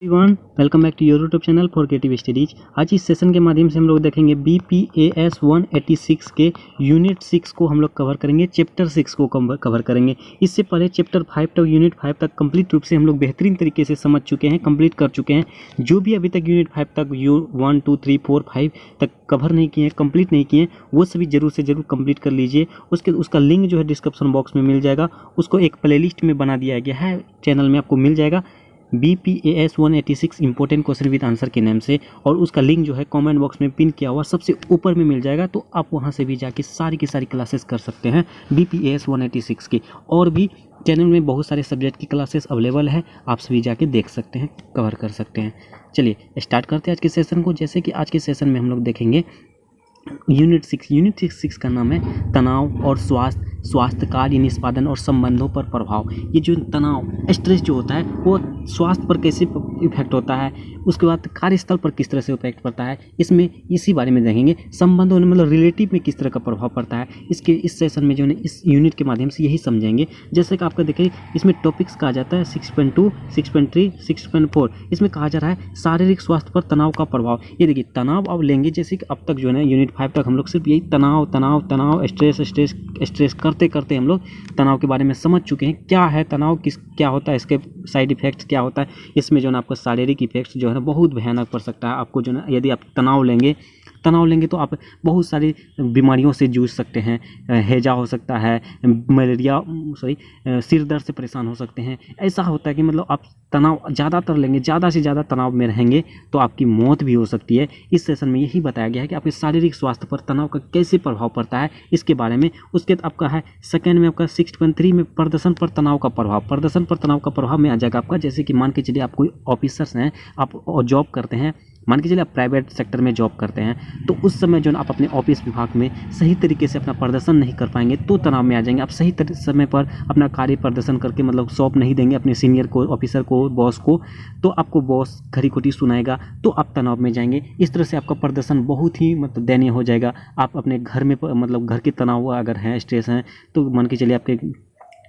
Everyone, welcome back to your YouTube channel for creative studies. आज इस session के माध्यम से हम लोग देखेंगे BPAS 186 के यूनिट 6 को हम लोग कवर करेंगे, चैप्टर 6 को कवर करेंगे। इससे पहले चैप्टर 5 तक, यूनिट 5 तक कंप्लीट रूप से हम लोग बेहतरीन तरीके से समझ चुके हैं, कंप्लीट कर चुके हैं। जो भी अभी तक यूनिट 5 तक 1 2 3 4 5 तक कवर नहीं किए हैं, कंप्लीट नहीं किए हैं, वो सभी जरूर से जरूर कंप्लीट कर लीजिए। उसका लिंक जो है डिस्क्रिप्शन बॉक्स में मिल जाएगा। उसको एक प्लेलिस्ट में बना दिया गया है, चैनल में आपको मिल जाएगा BPAS 186 important question with answer के नाम से, और उसका लिंक जो है कमेंट बॉक्स में पिन किया हुआ सबसे ऊपर में मिल जाएगा। तो आप वहां से भी जाके सारी की सारी क्लासेस कर सकते हैं BPAS 186 की। और भी चैनल में बहुत सारे सब्जेक्ट की क्लासेस अवेलेबल है, आप सभी जाके देख सकते हैं, कवर कर सकते हैं। चलिए स्टार्ट करते हैं आज के सेशन को। जैसे कि आज के सेशन में हम लोग देखेंगे यूनिट 6 का नाम है तनाव और स्वास्थ्य कार्य निष्पादन और संबंधों पर प्रभाव। ये जो तनाव, स्ट्रेस जो होता है वो स्वास्थ्य पर कैसे इफेक्ट होता है, उसके बाद कार्यस्थल पर किस तरह से इफेक्ट पड़ता है, इसमें इसी बारे में देखेंगे। संबंधों में मतलब रिलेटिव में किस तरह का प्रभाव पड़ता है, इसके इस सेशन में जो है इस यूनिट के माध्यम से यही समझेंगे। जैसे कि आपका देखिए इसमें टॉपिक्स कहा जाता है 6.2, 6.3, 6.4। इसमें कहा जा रहा है शारीरिक स्वास्थ्य पर तनाव का प्रभाव। ये देखिए तनाव अब लेंगे, जैसे कि अब तक जो है यूनिट 5 तक हम लोग सिर्फ यही तनाव स्ट्रेस करते करते हम लोग तनाव के बारे में समझ चुके हैं। क्या है तनाव, क्या होता है, इसके साइड इफेक्ट्स क्या होता है। इसमें जो है आपको शारीरिक इफेक्ट्स जो है ना बहुत भयानक पड़ सकता है आपको। जो है यदि आप तनाव लेंगे तो आप बहुत सारी बीमारियों से जूझ सकते हैं। हैजा हो सकता है, मलेरिया सिर दर्द से परेशान हो सकते हैं। ऐसा होता है कि मतलब आप तनाव ज़्यादातर लेंगे, ज़्यादा से ज़्यादा तनाव में रहेंगे तो आपकी मौत भी हो सकती है। इस सेशन में यही बताया गया है कि आपके शारीरिक स्वास्थ्य पर तनाव का कैसे प्रभाव पड़ता है, इसके बारे में। उसके बाद आपका है सेकेंड में आपका 6.3 में प्रदर्शन पर तनाव का प्रभाव में आ जाएगा आपका। जैसे कि मान के चलिए आप कोई ऑफिसर्स हैं, आप जॉब करते हैं, मान के चलिए आप प्राइवेट सेक्टर में जॉब करते हैं, तो उस समय जो आप अपने ऑफिस विभाग में सही तरीके से अपना प्रदर्शन नहीं कर पाएंगे तो तनाव में आ जाएंगे। आप सही समय पर अपना कार्य प्रदर्शन करके मतलब सौंप नहीं देंगे अपने सीनियर को, ऑफिसर को, बॉस को, तो आपको बॉस खरी खोटी सुनाएगा तो आप तनाव में जाएंगे। इस तरह से आपका प्रदर्शन बहुत ही मतलब दयनीय हो जाएगा। आप अपने घर में मतलब घर के तनाव अगर हैं, स्ट्रेस हैं, तो मान के चलिए आपके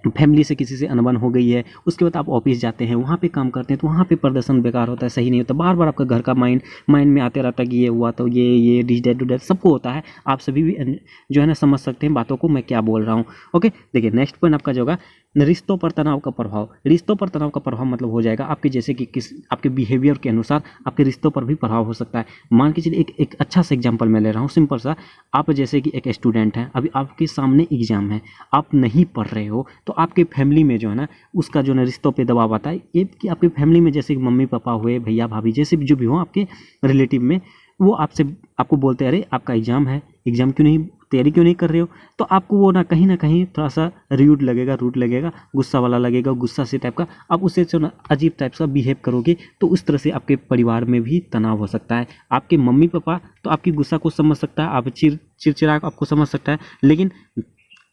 फैमिली से किसी से अनबन हो गई है, उसके बाद आप ऑफिस जाते हैं, वहाँ पे काम करते हैं, तो वहाँ पे प्रदर्शन बेकार होता है, सही नहीं होता। बार बार आपका घर का माइंड में आते रहता है कि ये हुआ तो ये डिस डेट टू डेट सबको होता है। आप सभी भी जो है ना समझ सकते हैं बातों को मैं क्या बोल रहा हूँ। ओके, देखिए नेक्स्ट पॉइंट आपका जो होगा रिश्तों पर तनाव का प्रभाव। रिश्तों पर तनाव का प्रभाव मतलब हो जाएगा आपके जैसे कि आपके बिहेवियर के अनुसार आपके रिश्तों पर भी प्रभाव हो सकता है। मान के चलिए एक अच्छा सा एग्जांपल मैं ले रहा हूँ, सिंपल सा। आप जैसे कि एक स्टूडेंट हैं, अभी आपके सामने एग्जाम है, आप नहीं पढ़ रहे हो, तो आपके फैमिली में जो है ना उसका जो है रिश्तों पे दबाव आता है। ये कि आपके फैमिली में जैसे कि मम्मी पापा हुए, भैया भाभी, जैसे भी जो भी हो आपके रिलेटिव में, वो आपको बोलते हैं अरे आपका एग्जाम है, एग्जाम तैयारी क्यों नहीं कर रहे हो, तो आपको वो ना कहीं थोड़ा सा रूड लगेगा, गुस्सा वाला लगेगा, गुस्सा से टाइप का आप उससे जो ना अजीब टाइप का बिहेव करोगे, तो उस तरह से आपके परिवार में भी तनाव हो सकता है। आपके मम्मी पापा तो आपकी गुस्सा को समझ सकता है, आप चिड़चिड़ा आपको समझ सकता है, लेकिन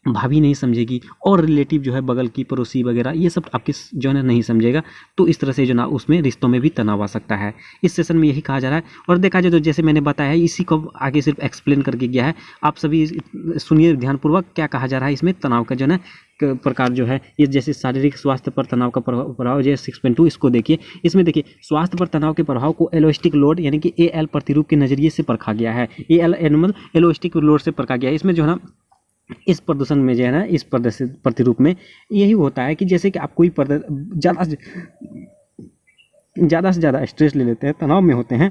भाभी नहीं समझेगी, और रिलेटिव जो है बगल की पड़ोसी वगैरह ये सब आपके जो है ना नहीं समझेगा। तो इस तरह से जो ना उसमें रिश्तों में भी तनाव आ सकता है। इस सेशन में यही कहा जा रहा है। और देखा जाए तो जैसे मैंने बताया है, इसी को आगे सिर्फ एक्सप्लेन करके गया है। आप सभी सुनिए ध्यानपूर्वक क्या कहा जा रहा है इसमें। तनाव का जो है प्रकार जो है ये जैसे शारीरिक स्वास्थ्य पर तनाव का प्रभाव जैसे 6.2, इसको देखिए। इसमें देखिए स्वास्थ्य पर तनाव के प्रभाव को एलोस्टिक लोड यानी कि AL प्रतिरूप के नजरिए से परखा गया है। AL एनिमल एलोस्टिक लोड से परखा गया है। इसमें जो है ना इस प्रदर्शन में जो है ना इस प्रतिरूप में यही होता है कि जैसे कि आप कोई ज़्यादा से ज़्यादा स्ट्रेस ले लेते हैं, तनाव में होते हैं,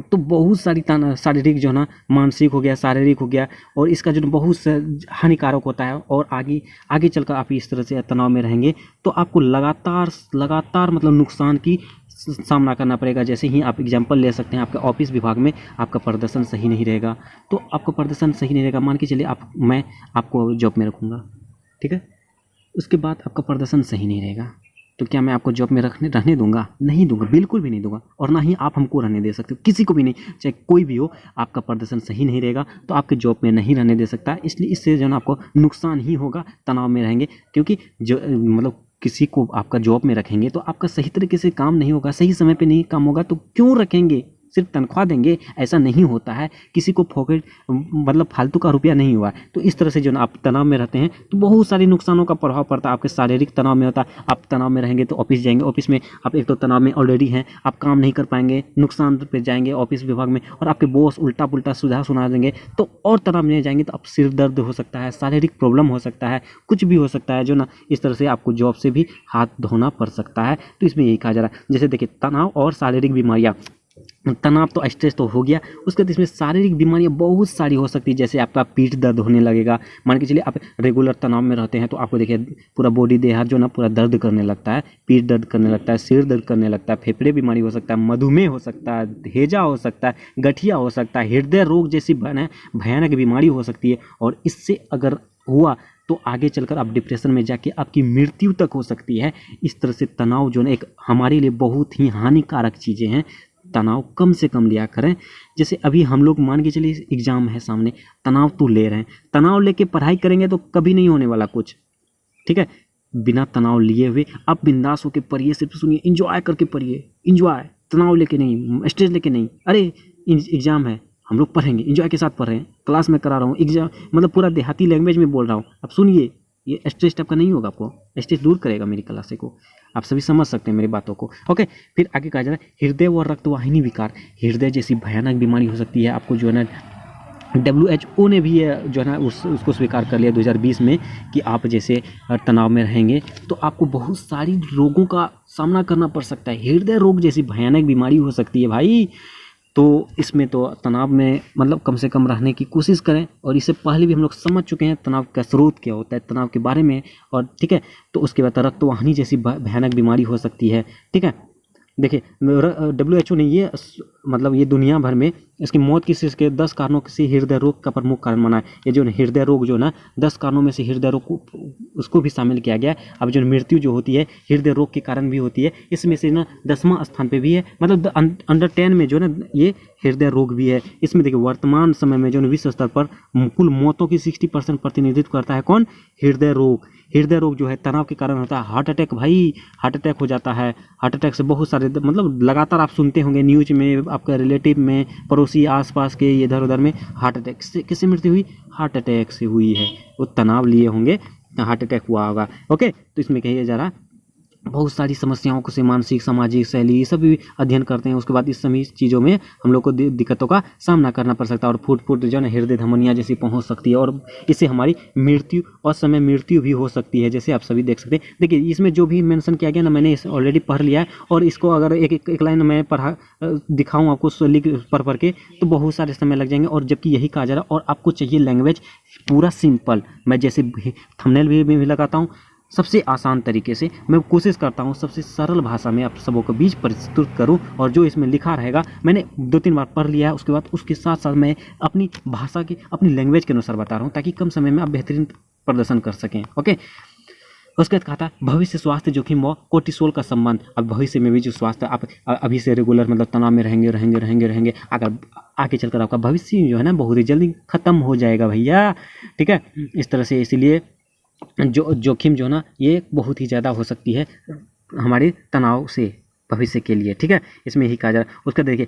तो बहुत सारी शारीरिक जो है ना मानसिक हो गया, शारीरिक हो गया, और इसका जो बहुत हानिकारक होता है। और आगे चलकर आप इस तरह से तनाव में रहेंगे तो आपको लगातार मतलब नुकसान की सामना करना पड़ेगा। जैसे ही आप एग्जांपल ले सकते हैं, आपके ऑफिस विभाग में आपका प्रदर्शन सही नहीं रहेगा, तो आपका प्रदर्शन सही नहीं रहेगा, मान के चलिए मैं आपको जॉब में रखूँगा, ठीक है, उसके बाद आपका प्रदर्शन सही नहीं रहेगा, तो क्या मैं आपको जॉब में रहने दूंगा? नहीं दूंगा, बिल्कुल भी नहीं दूंगा। और ना ही आप हमको रहने दे सकते हो, किसी को भी नहीं, चाहे कोई भी हो। आपका प्रदर्शन सही नहीं रहेगा तो आपके जॉब में नहीं रहने दे सकता। इसलिए इससे जो है आपको नुकसान ही होगा, तनाव में रहेंगे। क्योंकि जो मतलब किसी को आपका जॉब में रखेंगे तो आपका सही तरीके से काम नहीं होगा, सही समय पे नहीं काम होगा, तो क्यों रखेंगे? सिर्फ तनख्वाह देंगे ऐसा नहीं होता है, किसी को पॉकेट मतलब फालतू का रुपया नहीं हुआ। तो इस तरह से जो ना आप तनाव में रहते हैं तो बहुत सारे नुकसानों का प्रभाव पड़ता है। आपके शारीरिक तनाव में होता है, आप तनाव में रहेंगे तो ऑफिस जाएंगे, ऑफिस में आप एक तो तनाव में ऑलरेडी हैं, आप काम नहीं कर पाएंगे, नुकसान पे जाएंगे ऑफिस विभाग में, और आपके बॉस उल्टा पुल्टा सुझाव सुना देंगे तो और तनाव में जाएंगे, तो आप सिर दर्द हो सकता है, शारीरिक प्रॉब्लम हो सकता है, कुछ भी हो सकता है जो ना इस तरह से आपको जॉब से भी हाथ धोना पड़ सकता है। तो इसमें यही कहा जा रहा है, जैसे देखिए तनाव और शारीरिक बीमारियां, तनाव तो स्ट्रेस तो हो गया, उसके बाद इसमें शारीरिक बीमारियां बहुत सारी हो सकती है। जैसे आपका पीठ दर्द होने लगेगा, मान के चलिए आप रेगुलर तनाव में रहते हैं तो आपको देखिए पूरा बॉडी देह हाथ जो ना पूरा दर्द करने लगता है, पीठ दर्द करने लगता है, सिर दर्द करने लगता है, फेफड़े बीमारी हो सकता है, मधुमेह हो सकता है, हैजा हो सकता है, गठिया हो सकता है, हृदय रोग जैसी भयानक बीमारी हो सकती है। और इससे अगर हुआ तो आगे चलकर आप डिप्रेशन में जाके आपकी मृत्यु तक हो सकती है। इस तरह से तनाव जो है एक हमारे लिए बहुत ही हानिकारक चीज़ें हैं। तनाव कम से कम लिया करें। जैसे अभी हम लोग मान के चलिए एग्जाम है सामने, तनाव तो ले रहे हैं, तनाव लेके पढ़ाई करेंगे तो कभी नहीं होने वाला कुछ, ठीक है। बिना तनाव लिए हुए आप बिंदास होकर पढ़िए, सिर्फ सुनिए, इंजॉय करके पढ़िए, इंजॉय, तनाव लेके नहीं, स्ट्रेस लेके नहीं। अरे एग्जाम है, हम लोग पढ़ेंगे, इंजॉय के साथ पढ़ रहे हैं, क्लास में करा रहा हूँ एग्जाम, मतलब पूरा देहाती लैंग्वेज में बोल रहा हूँ, अब सुनिए, ये स्ट्रेस टाइप का नहीं होगा, आपको स्ट्रेस दूर करेगा मेरी क्लासे को। आप सभी समझ सकते हैं मेरी बातों को, ओके। फिर आगे कहा जा रहा है हृदय व रक्तवाहिनी विकार, हृदय जैसी भयानक बीमारी हो सकती है। आपको जो है ना WHO ने भी ये जो है ना उसको स्वीकार कर लिया 2020 में कि आप जैसे तनाव में रहेंगे तो आपको बहुत सारी रोगों का सामना करना पड़ सकता है। हृदय रोग जैसी भयानक बीमारी हो सकती है भाई। तो इसमें तो तनाव में मतलब कम से कम रहने की कोशिश करें। और इससे पहले भी हम लोग समझ चुके हैं तनाव का स्रोत क्या होता है, तनाव के बारे में, और ठीक है। तो उसके बाद रक्तवाहिनी जैसी भयानक बीमारी हो सकती है, ठीक है। देखिए WHO ने ये मतलब ये दुनिया भर में इसकी मौत की के 10 कारणों से हृदय रोग का प्रमुख कारण माना है। ये जो हृदय रोग जो ना 10 कारणों में से हृदय रोग को उसको भी शामिल किया गया है। अब जो मृत्यु जो होती है हृदय रोग के कारण भी होती है, इसमें से ना 10वां स्थान पे भी है, मतलब अंडर 10 में जो ना ये हृदय रोग भी है। इसमें देखिए वर्तमान समय में जो विश्व स्तर पर कुल मौतों की 60% प्रतिनिधित्व करता है कौन, हृदय रोग। हृदय रोग जो है तनाव के कारण होता है। हार्ट अटैक, भाई हार्ट अटैक हो जाता है। हार्ट अटैक से बहुत सारे मतलब लगातार आप सुनते होंगे न्यूज में, आपका रिलेटिव में, पड़ोसी आसपास के इधर उधर में हार्ट अटैक से किससे मृत्यु हुई, हार्ट अटैक से हुई है। वो तनाव लिए होंगे, हार्ट अटैक हुआ होगा, ओके। तो इसमें कहिए जरा बहुत सारी समस्याओं को से मानसिक सामाजिक शैली ये सब भी अध्ययन करते हैं। उसके बाद इस सभी चीज़ों में हम लोग को दिक्कतों का सामना करना पड़ सकता है। और फुट जो है हृदय धमनियाँ जैसी पहुंच सकती है, और इससे हमारी मृत्यु और समय मृत्यु भी हो सकती है, जैसे आप सभी देख सकते हैं। देखिए इसमें जो भी मेंशन किया गया ना, मैंने इस ऑलरेडी पढ़ लिया है, और इसको अगर एक लाइन मैं पढ़ा दिखाऊँ आपको लिख पढ़ के तो बहुत सारे समय लग जाएंगे। और जबकि यही कहा जा रहा है, और आपको चाहिए लैंग्वेज पूरा सिंपल। मैं जैसे थंबनेल भी लगाता हूँ, सबसे आसान तरीके से मैं कोशिश करता हूँ सबसे सरल भाषा में आप सबों को बीच प्रस्तुत करूँ। और जो इसमें लिखा रहेगा मैंने 2-3 बार पढ़ लिया है, उसके बाद उसके साथ साथ मैं अपनी भाषा के अपनी लैंग्वेज के अनुसार बता रहा हूँ, ताकि कम समय में आप बेहतरीन प्रदर्शन कर सकें, ओके। उसके बाद कहा था भविष्य स्वास्थ्य जोखिम व कोर्टिसोल का संबंध। अब भविष्य में भी जो स्वास्थ्य आप अभी से रेगुलर मतलब तनाव में रहेंगे, अगर आगे चलकर आपका भविष्य जो है ना बहुत ही जल्दी खत्म हो जाएगा भैया, ठीक है। इस तरह से इसलिए जो जोखिम जो ना ये बहुत ही ज़्यादा हो सकती है हमारे तनाव से भविष्य के लिए, ठीक है। इसमें यही कहा जा रहा है। उसका देखिए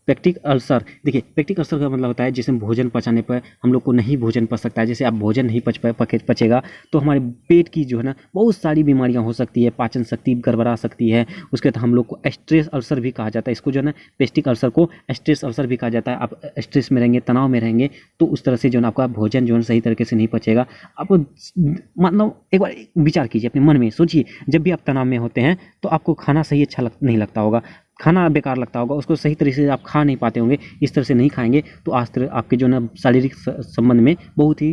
पेक्टिक अल्सर, देखिए पेक्टिक अल्सर का मतलब होता है जिसमें भोजन पचाने पर हम लोग को नहीं भोजन पच सकता है। जैसे आप भोजन नहीं पचेगा तो हमारे पेट की जो है ना बहुत सारी बीमारियां हो सकती है, पाचन शक्ति गड़बड़ा सकती है। उसके बाद हम लोग को स्ट्रेस अल्सर भी कहा जाता है। इसको जो है ना पेस्टिक अल्सर को स्ट्रेस अल्सर भी कहा जाता है। आप स्ट्रेस में रहेंगे, तनाव में रहेंगे, तो उस तरह से जो है आपका भोजन जो है सही तरीके से नहीं पचेगा। आप मतलब एक बार विचार कीजिए, अपने मन में सोचिए, जब भी आप तनाव में होते हैं तो आपको खाना सही अच्छा नहीं लगता होगा, खाना बेकार लगता होगा, उसको सही तरीके से आप खा नहीं पाते होंगे। इस तरह से नहीं खाएंगे तो आज तरह आपके जो ना शारीरिक संबंध में बहुत ही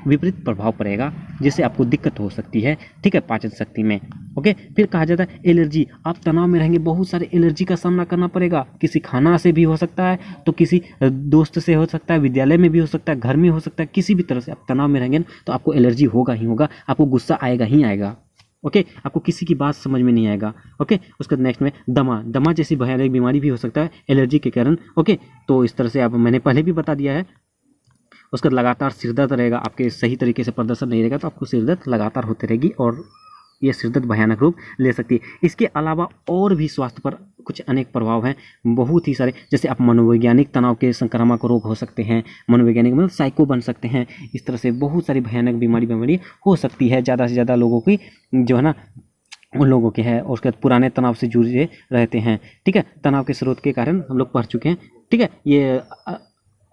विपरीत प्रभाव पड़ेगा, जिससे आपको दिक्कत हो सकती है, ठीक है, पाचन शक्ति में, ओके। फिर कहा जाता है एलर्जी, आप तनाव में रहेंगे बहुत सारे एलर्जी का सामना करना पड़ेगा। किसी खाना से भी हो सकता है, तो किसी दोस्त से हो सकता है, विद्यालय में भी हो सकता है, घर में हो सकता है, किसी भी तरह से आप तनाव में रहेंगे तो आपको एलर्जी होगा ही होगा, आपको गुस्सा आएगा ही आएगा, ओके। आपको किसी की बात समझ में नहीं आएगा, ओके। उसके नेक्स्ट में दमा जैसी भयानक बीमारी भी हो सकता है एलर्जी के कारण, ओके। तो इस तरह से आप मैंने पहले भी बता दिया है। उसका लगातार सिरदर्द रहेगा, आपके सही तरीके से प्रदर्शन नहीं रहेगा तो आपको सिरदर्द लगातार होती रहेगी और ये सिरदर्द भयानक रूप ले सकती है। इसके अलावा और भी स्वास्थ्य पर कुछ अनेक प्रभाव हैं, बहुत ही सारे, जैसे आप मनोवैज्ञानिक तनाव के संक्रामक रोग हो सकते हैं, मनोवैज्ञानिक मतलब साइको बन सकते हैं। इस तरह से बहुत सारी भयानक बीमारी हो सकती है। ज़्यादा से ज़्यादा लोगों की जो है ना उन लोगों के है, और उसके बाद पुराने तनाव से जुड़े रहते हैं। ठीक है, तनाव के स्रोत के कारण हम लोग पढ़ चुके हैं। ठीक है, ये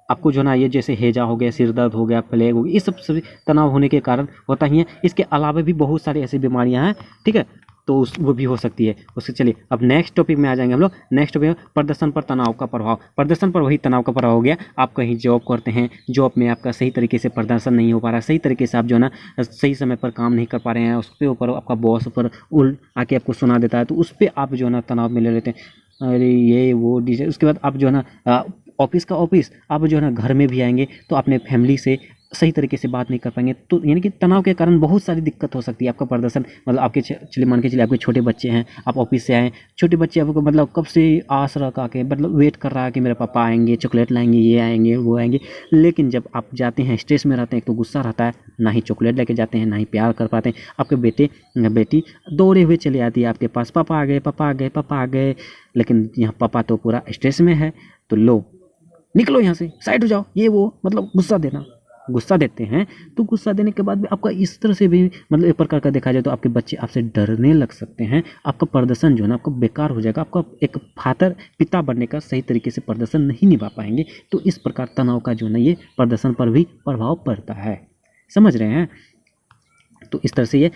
आपको जो ना ये जैसे हैजा हो गया, सिर दर्द हो गया, प्लेग हो गया, ये सब सभी तनाव होने के कारण होता ही है। इसके अलावा भी बहुत सारी ऐसी बीमारियां हैं। ठीक है, तो वो भी हो सकती है उससे। चलिए अब नेक्स्ट टॉपिक में आ जाएंगे हम लोग। नेक्स्ट टॉपिक प्रदर्शन पर तनाव का प्रभाव। प्रदर्शन पर वही तनाव का प्रभाव हो गया, आप कहीं जॉब करते हैं, जॉब में आपका सही तरीके से प्रदर्शन नहीं हो पा रहा, सही तरीके से आप जो है ना सही समय पर काम नहीं कर पा रहे हैं, उस पर ऊपर आपका बॉस ऊपर आके आपको सुना देता है, तो उस पर आप जो है ना तनाव में ले लेते हैं, अरे ये वो डीजे। उसके बाद आप जो है ना ऑफिस का ऑफिस, आप जो है ना घर में भी आएंगे तो अपने फैमिली से सही तरीके से बात नहीं कर पाएंगे, तो यानी कि तनाव के कारण बहुत सारी दिक्कत हो सकती है। आपका प्रदर्शन मतलब आपके चलिए मान के चलिए आपके छोटे बच्चे हैं, आप ऑफिस से आए, छोटे बच्चे आपको मतलब कब से आस रखा के मतलब वेट कर रहा है कि मेरे पापा आएंगे, चॉकलेट लाएंगे, ये आएंगे वो आएंगे, लेकिन जब आप जाते हैं स्ट्रेस में रहते हैं, तो गुस्सा रहता है, ना ही चॉकलेट लेके जाते हैं, ना ही प्यार कर पाते हैं। आपके बेटे बेटी दौड़े हुए चले आती है आपके पास, पापा आ गए, पापा आ गए, पापा आ गए, लेकिन यहाँ पापा तो पूरा स्ट्रेस में है, तो लो निकलो यहाँ से, साइड हो जाओ, ये वो मतलब गुस्सा देना। गुस्सा देते हैं तो गुस्सा देने के बाद भी आपका इस तरह से भी मतलब एक प्रकार का देखा जाए तो आपके बच्चे आपसे डरने लग सकते हैं, आपका प्रदर्शन जो है ना आपका बेकार हो जाएगा, आपका एक फादर पिता बनने का सही तरीके से प्रदर्शन नहीं निभा पाएंगे। तो इस प्रकार तनाव का जो है ना ये प्रदर्शन पर भी प्रभाव पड़ता है, समझ रहे हैं। तो इस तरह से ये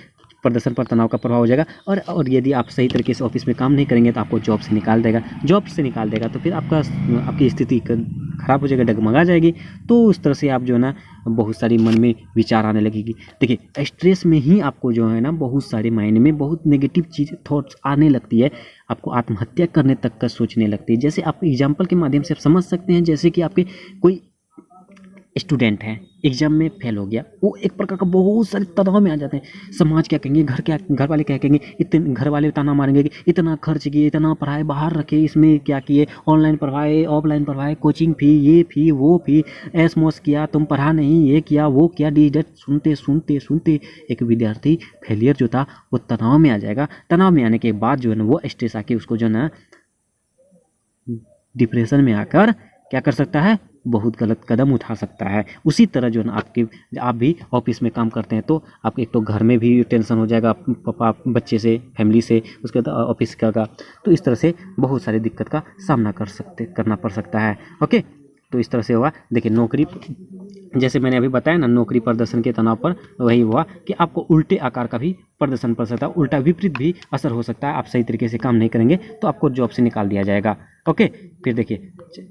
प्रदर्शन पर तनाव का प्रभाव हो जाएगा। और यदि आप सही तरीके से ऑफिस में काम नहीं करेंगे तो आपको जॉब से निकाल देगा, जॉब से निकाल देगा तो फिर आपकी स्थिति खराब हो जाएगा, डगमगा जाएगी। तो उस तरह से आप जो है ना बहुत सारी मन में विचार आने लगेगी। देखिए स्ट्रेस में ही आपको जो है ना बहुत सारे माइंड में बहुत नेगेटिव चीज़ थॉट्स आने लगती है, आपको आत्महत्या करने तक का सोचने लगती है। जैसे आप एग्जाम्पल के माध्यम से आप समझ सकते हैं, जैसे कि आपके कोई स्टूडेंट हैं, एग्जाम में फेल हो गया, वो एक प्रकार का बहुत सारे तनाव में आ जाते हैं। समाज क्या कहेंगे, घर वाले क्या कहेंगे, इतने घर वाले ताना मारेंगे कि इतना खर्च किए, इतना पढ़ाए, बाहर रखे, इसमें क्या किए, ऑनलाइन पढ़वाए, ऑफलाइन पढ़वाए, कोचिंग फी, ये फी, वो फी, ऐस मौस किया, तुम पढ़ा नहीं, ये किया, वो किया, डीजट सुनते सुनते सुनते एक विद्यार्थी फेलियर जो था वो तनाव में आ जाएगा। तनाव में आने के बाद जो है ना वो स्ट्रेस आके उसको जो है ना डिप्रेशन में आकर क्या कर सकता है, बहुत गलत कदम उठा सकता है। उसी तरह जो ना आप भी ऑफिस में काम करते हैं तो आपके एक तो घर में भी टेंशन हो जाएगा, पापा बच्चे से, फैमिली से, उसके बाद ऑफिस का। तो इस तरह से बहुत सारी दिक्कत का सामना करना पड़ सकता है। ओके, तो इस तरह से हुआ। देखिए नौकरी, जैसे मैंने अभी बताया ना, नौकरी प्रदर्शन के तनाव पर वही हुआ कि आपको उल्टे आकार का भी प्रदर्शन पड़ सकता है, उल्टा विपरीत भी असर हो सकता है। आप सही तरीके से काम नहीं करेंगे तो आपको जॉब से निकाल दिया जाएगा। ओके, फिर देखिए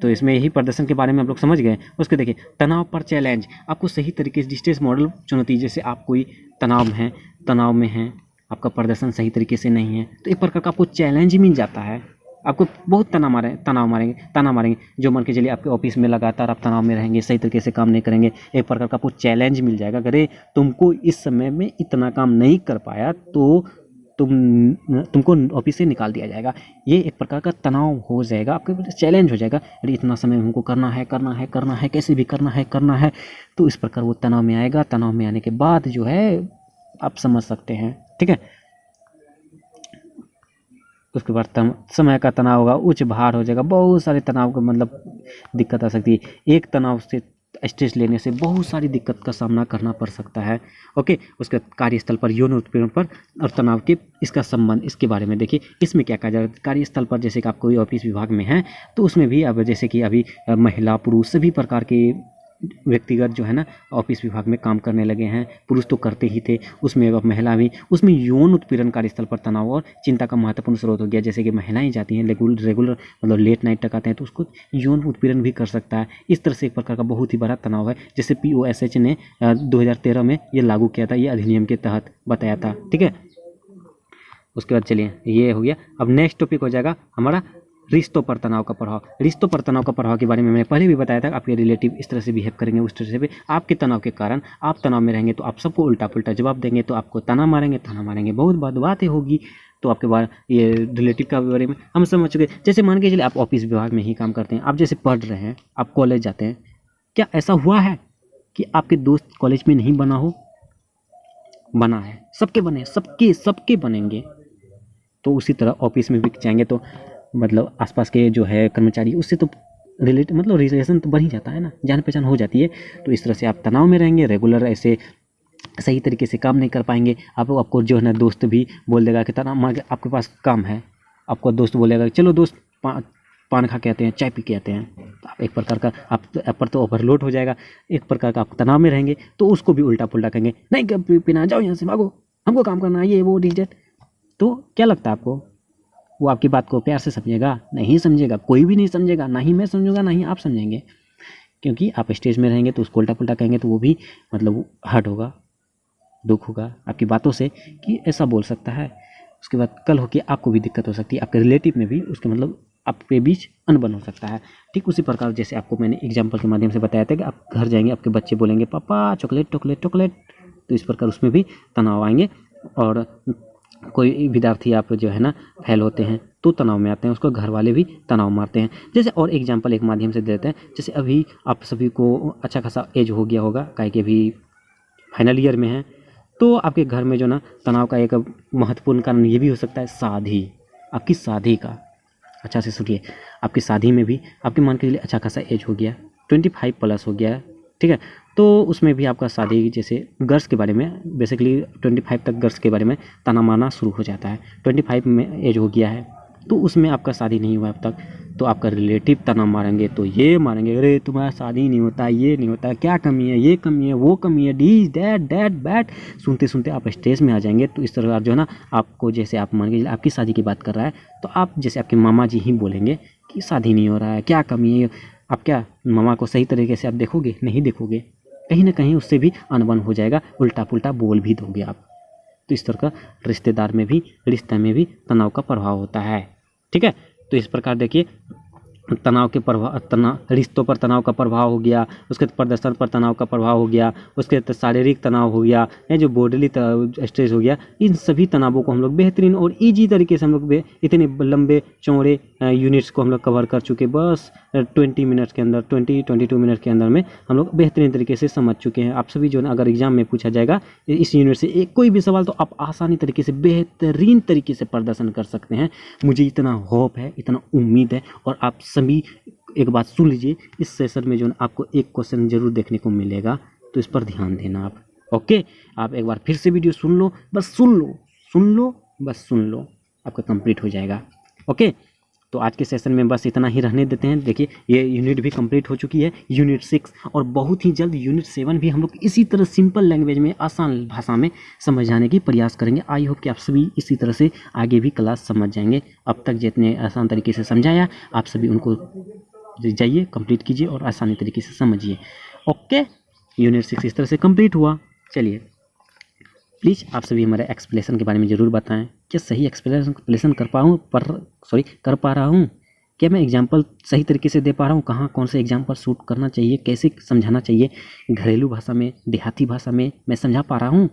तो इसमें यही प्रदर्शन के बारे में हम लोग समझ गए। उसके देखिए तनाव पर चैलेंज, आपको सही तरीके से डिस्ट्रेस मॉडल चुनौती, जैसे आप कोई तनाव में हैं, आपका प्रदर्शन सही तरीके से नहीं है, तो एक प्रकार का आपको चैलेंज मिल जाता है, आपको बहुत तनाव मारेंगे। जो मान के चलिए आपके ऑफिस में लगातार आप तनाव में रहेंगे, सही तरीके से काम नहीं करेंगे, एक प्रकार का आपको चैलेंज मिल जाएगा, अरे तुमको इस समय में इतना काम नहीं कर पाया तो तुमको ऑफिस से निकाल दिया जाएगा। ये एक प्रकार का तनाव हो जाएगा, आपके चैलेंज हो जाएगा, अरे इतना समय हमको करना है, कैसे भी करना है। तो इस प्रकार वो तनाव में आएगा। तनाव में आने के बाद जो है आप समझ सकते हैं, ठीक है। उसके बाद समय का तनाव होगा, उच्च भार हो जाएगा, बहुत सारे तनाव का मतलब दिक्कत आ सकती है। एक तनाव से स्ट्रेस लेने से बहुत सारी दिक्कत का सामना करना पड़ सकता है। ओके, उसके कार्यस्थल पर यौन उत्पीड़न पर और तनाव के इसका संबंध, इसके बारे में देखिए। इसमें क्या कहा जाए, कार्यस्थल पर जैसे कि आप कोई ऑफिस विभाग में हैं तो उसमें भी अब जैसे कि अभी महिला पुरुष सभी प्रकार के व्यक्तिगत जो है ना ऑफिस विभाग में काम करने लगे हैं। पुरुष तो करते ही थे, उसमें अब महिला भी, उसमें यौन उत्पीड़न कार्यस्थल पर तनाव और चिंता का महत्वपूर्ण स्रोत हो गया। जैसे कि महिलाएं जाती हैं रेगुलर मतलब लेट नाइट तक आते हैं तो उसको यौन उत्पीड़न भी कर सकता है। इस तरह से एक प्रकार का बहुत ही बड़ा तनाव है। जैसे POSH ने 2013 में ये लागू किया था, ये अधिनियम के तहत बताया था, ठीक है। उसके बाद चलिए ये हो गया। अब नेक्स्ट टॉपिक हो जाएगा हमारा रिश्तों पर तनाव का प्रभाव। रिश्तों पर तनाव का प्रभाव के बारे में मैंने पहले भी बताया था। आपके रिलेटिव इस तरह से बिहेव करेंगे, उस तरह से भी आपके तनाव के कारण आप तनाव में रहेंगे तो आप सबको उल्टा पुल्टा जवाब देंगे, तो आपको ताना मारेंगे, बहुत बातें होगी। तो आपके बाद ये रिलेटिव का बारे में हम समझ चुके। जैसे मान के चलिए आप ऑफिस विभाग में ही काम करते हैं, आप जैसे पढ़ रहे हैं, आप कॉलेज जाते हैं, क्या ऐसा हुआ है कि आपके दोस्त कॉलेज में नहीं बना हो? बना है, सबके बने, सबके सबके बनेंगे। तो उसी तरह ऑफिस में भी जाएंगे तो मतलब आसपास के जो है कर्मचारी, उससे तो रिलेशन तो बन ही जाता है ना, जान पहचान हो जाती है। तो इस तरह से आप तनाव में रहेंगे, रेगुलर ऐसे सही तरीके से काम नहीं कर पाएंगे। आपको जो है ना दोस्त भी बोल देगा कि तनाव आपके पास काम है, आपको दोस्त बोलेगा चलो दोस्त पान खा के आते हैं, चाय पी के आते हैं। तो आप एक प्रकार का आप पर तो ओवरलोड हो जाएगा, एक प्रकार का आप तनाव में रहेंगे। तो उसको भी उल्टा पुल्टा कहेंगे, नहीं पीना, जाओ यहाँ से, भागो, हमको काम करना है, ये वो डिजेट। तो क्या लगता है आपको, वो आपकी बात को प्यार से समझेगा? नहीं समझेगा, कोई भी नहीं समझेगा, ना ही मैं समझूंगा, ना ही आप समझेंगे। क्योंकि आप स्टेज में रहेंगे तो उसको उल्टा पुल्टा कहेंगे तो वो भी मतलब हर्ट होगा, दुख होगा आपकी बातों से कि ऐसा बोल सकता है। उसके बाद कल होके आपको भी दिक्कत हो सकती है, आपके रिलेटिव में भी उसके मतलब आपके बीच अनबन हो सकता है। ठीक उसी प्रकार जैसे आपको मैंने एग्जाम्पल के माध्यम से बताया था कि आप घर जाएंगे, आपके बच्चे बोलेंगे पापा चॉकलेट चॉकलेट चॉकलेट, तो इस प्रकार उसमें भी तनाव आएंगे। और कोई विद्यार्थी आप जो है ना फेल होते हैं तो तनाव में आते हैं, उसको घर वाले भी तनाव मारते हैं। जैसे और एग्जाम्पल एक माध्यम से देते हैं, जैसे अभी आप सभी को अच्छा खासा एज हो गया होगा, काहे कि अभी फाइनल ईयर में है, तो आपके घर में जो ना तनाव का एक महत्वपूर्ण कारण ये भी हो सकता है शादी, आपकी शादी का। अच्छा से सुनिए, आपकी शादी में भी आपके मान के लिए अच्छा खासा एज हो गया, 25+ हो गया, ठीक है। तो उसमें भी आपका शादी, जैसे गर्ल्स के बारे में बेसिकली 25 तक गर्ल्स के बारे में ताना मारना शुरू हो जाता है। 25 में एज हो गया है तो उसमें आपका शादी नहीं हुआ अब तक, तो आपका रिलेटिव ताना मारेंगे, तो ये मारेंगे अरे तुम्हारा शादी नहीं होता, ये नहीं होता, क्या कमी है, ये कमी है, वो कमी है, डी दैट दैट बैट। सुनते सुनते आप स्टेज में आ जाएंगे। तो इस तरह जो है ना आपको, जैसे आप मान के आपकी शादी की बात कर रहा है तो आप जैसे आपके मामा जी ही बोलेंगे कि शादी नहीं हो रहा है, क्या कमी है। आप क्या मामा को सही तरीके से आप देखोगे? नहीं देखोगे, कहीं ना कहीं उससे भी अनबन हो जाएगा, उल्टा पुल्टा बोल भी दोगे आप। तो इस तरह का रिश्तेदार में भी, रिश्ते में भी तनाव का प्रभाव होता है, ठीक है। तो इस प्रकार देखिए, तनाव के रिश्तों पर तनाव का प्रभाव हो गया, उसके प्रदर्शन पर तनाव का प्रभाव हो गया, उसके शारीरिक तनाव हो गया, या जो बॉडीली स्ट्रेस हो गया। इन सभी तनावों को हम लोग बेहतरीन और ईजी तरीके से हम लोग इतने लंबे चौड़े यूनिट्स को हम लोग कवर कर चुके, बस 20 मिनट्स के अंदर, 22 मिनट के अंदर में हम लोग बेहतरीन तरीके से समझ चुके हैं। आप सभी जो है अगर एग्जाम में पूछा जाएगा इस यूनिट से एक कोई भी सवाल, तो आप आसानी तरीके से बेहतरीन तरीके से प्रदर्शन कर सकते हैं। मुझे इतना होप है, इतना उम्मीद है। और आप सभी एक बात सुन लीजिए, इस सेशन में जो है आपको एक क्वेश्चन जरूर देखने को मिलेगा, तो इस पर ध्यान देना आप। ओके, आप एक बार फिर से वीडियो सुन लो, बस सुन लो, बस सुन लो, आपका कंप्लीट हो जाएगा। ओके, तो आज के सेशन में बस इतना ही रहने देते हैं। देखिए ये यूनिट भी कंप्लीट हो चुकी है, यूनिट 6, और बहुत ही जल्द यूनिट 7 भी हम लोग इसी तरह सिंपल लैंग्वेज में, आसान भाषा में समझाने की प्रयास करेंगे। आई होप कि आप सभी इसी तरह से आगे भी क्लास समझ जाएंगे। अब तक जितने आसान तरीके से समझाया, आप सभी उनको जाइए कंप्लीट कीजिए और आसानी तरीके से समझिए। ओके, यूनिट 6 इस तरह से कंप्लीट हुआ। चलिए प्लीज़ आप सभी हमारे एक्सप्लेनेशन के बारे में ज़रूर बताएं, क्या सही एक्सप्लेनेशन कर पा रहा हूँ, क्या मैं एग्जाम्पल सही तरीके से दे पा रहा हूँ, कहाँ कौन से एग्जाम्पल शूट करना चाहिए, कैसे समझाना चाहिए, घरेलू भाषा में, देहाती भाषा में मैं समझा पा रहा हूँ।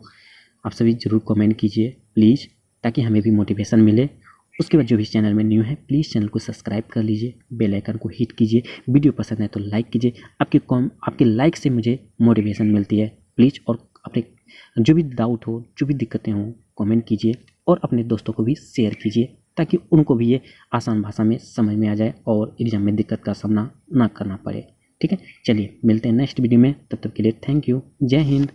आप सभी ज़रूर कमेंट कीजिए प्लीज़, ताकि हमें भी मोटिवेशन मिले। उसके बाद जो भी चैनल में न्यू है प्लीज़ चैनल को सब्सक्राइब कर लीजिए, बेल आइकन को हिट कीजिए, वीडियो पसंद है तो लाइक कीजिए। आपके लाइक से मुझे मोटिवेशन मिलती है प्लीज़। और अपने जो भी डाउट हो, जो भी दिक्कतें हों, कमेंट कीजिए और अपने दोस्तों को भी शेयर कीजिए, ताकि उनको भी ये आसान भाषा में समझ में आ जाए और एग्जाम में दिक्कत का सामना ना करना पड़े। ठीक है, चलिए मिलते हैं नेक्स्ट वीडियो में, तब तक के लिए थैंक यू, जय हिंद।